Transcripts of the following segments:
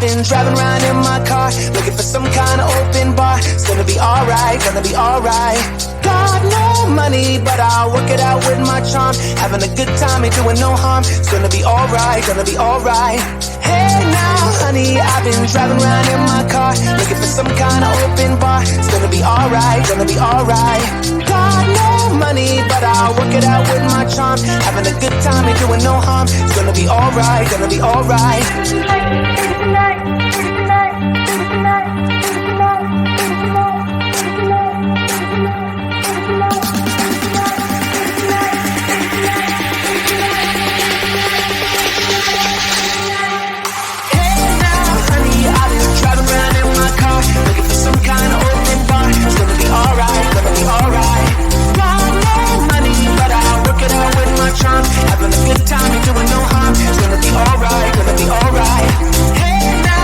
been driving around in my car, looking for some kind of open bar. It's gonna be alright, gonna be alright. Got no money, but I'll work it out with my charm. Having a good time, ain't doing no harm. It's gonna be alright, gonna be alright. Hey now, honey, I've been driving around in my car, looking for some kind of open bar. It's gonna be alright, gonna be alright. Got no money, but I'll work it out with my charm. Having a good time, ain't doing no harm. It's gonna be alright, gonna be alright. Some kind of open bar. It's gonna be alright, gonna be alright. Got no money, but I'll work it out with my charm. Having a good time, ain't doing no harm. It's gonna be alright, gonna be alright. Hey now.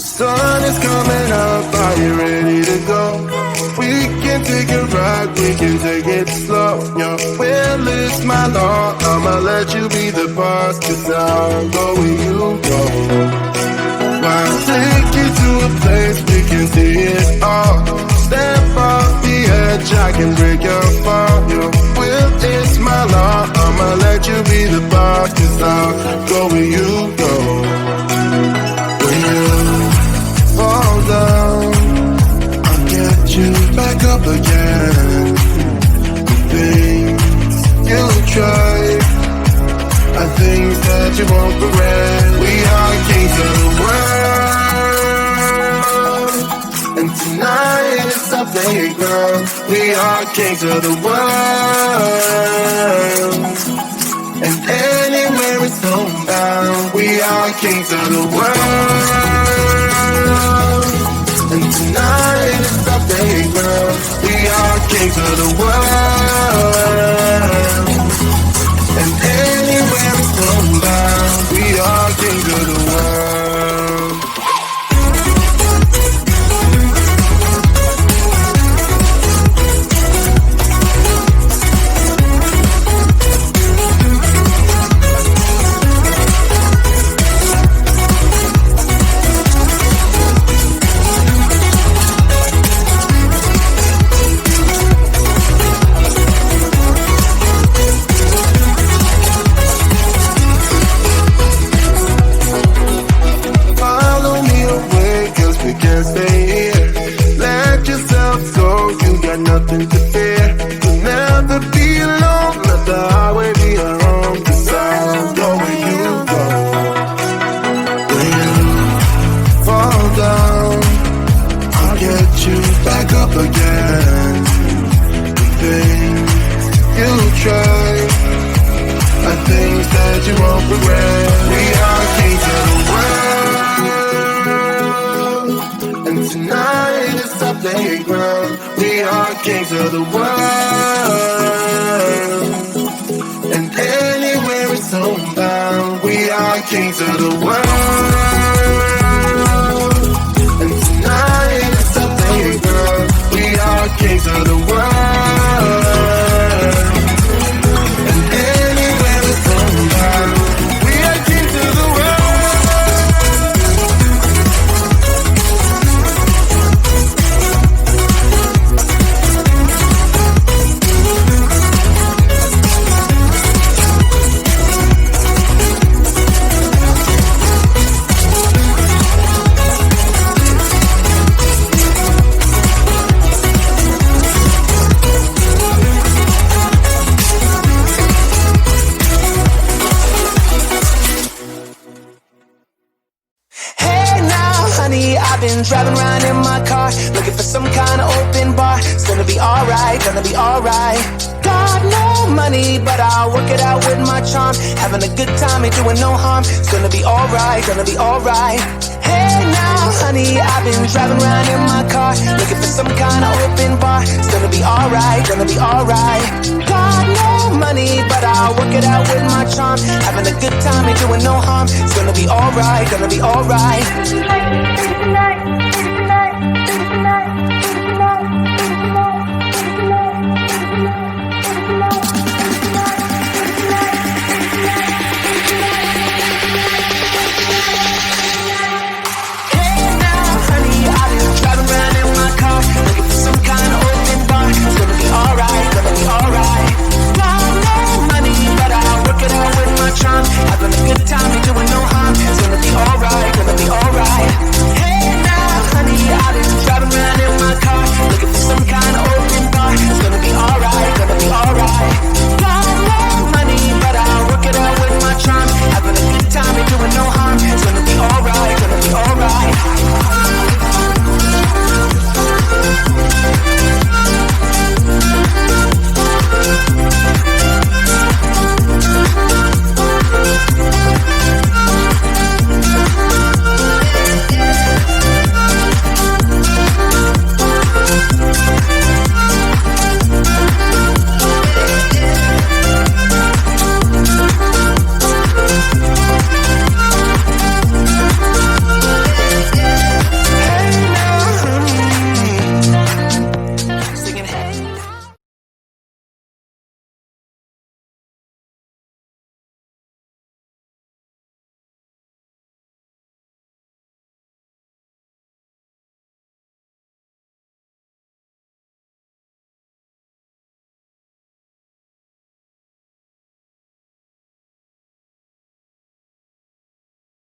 Sun is coming up, are you ready to go? We can take a ride, we can take it slow. Your will is my law, I'ma let you be the boss, 'cause I'll go where you go. I'll take you to a place we can see it all. Step off the edge, I can break your fall. Your will is my law, I'ma let you be the boss, 'cause I'll go where you go. When you fall down, I'll get you back up again. The things you try are things that you won't regret. We are kings of the world, and tonight is our playground. We are kings of the world, and anywhere it's homebound. We are kings of the world, and tonight is our playground. We are kings of the world, and anywhere it's homebound. We are kings of the world. Nothing to fear, you'll never be alone. Let the highway be our home, 'cause I'll go where you go. When you fall down, I'll get you back up again. The things you try are things that you won't regret. We are kings of the world, and tonight is our playground. We are kings of the world, and anywhere it's homebound. We are kings of the world, and tonight it's our playground. We are kings of the world, and anywhere it's homebound. We are kings of the world. I've been driving around in my car, looking for some kind of open bar. It's gonna be alright, gonna be alright. Got no money, but I'll work it out with my charm. Having a good time, ain't doing no harm. It's gonna be alright, gonna be alright. Hey now, honey, I've been driving around in my car, looking for some kind of open bar. It's gonna be alright, gonna be alright. Got no money, but I'll work it out with my charm. Having a good time, ain't doing no harm. It's gonna be alright, gonna be alright.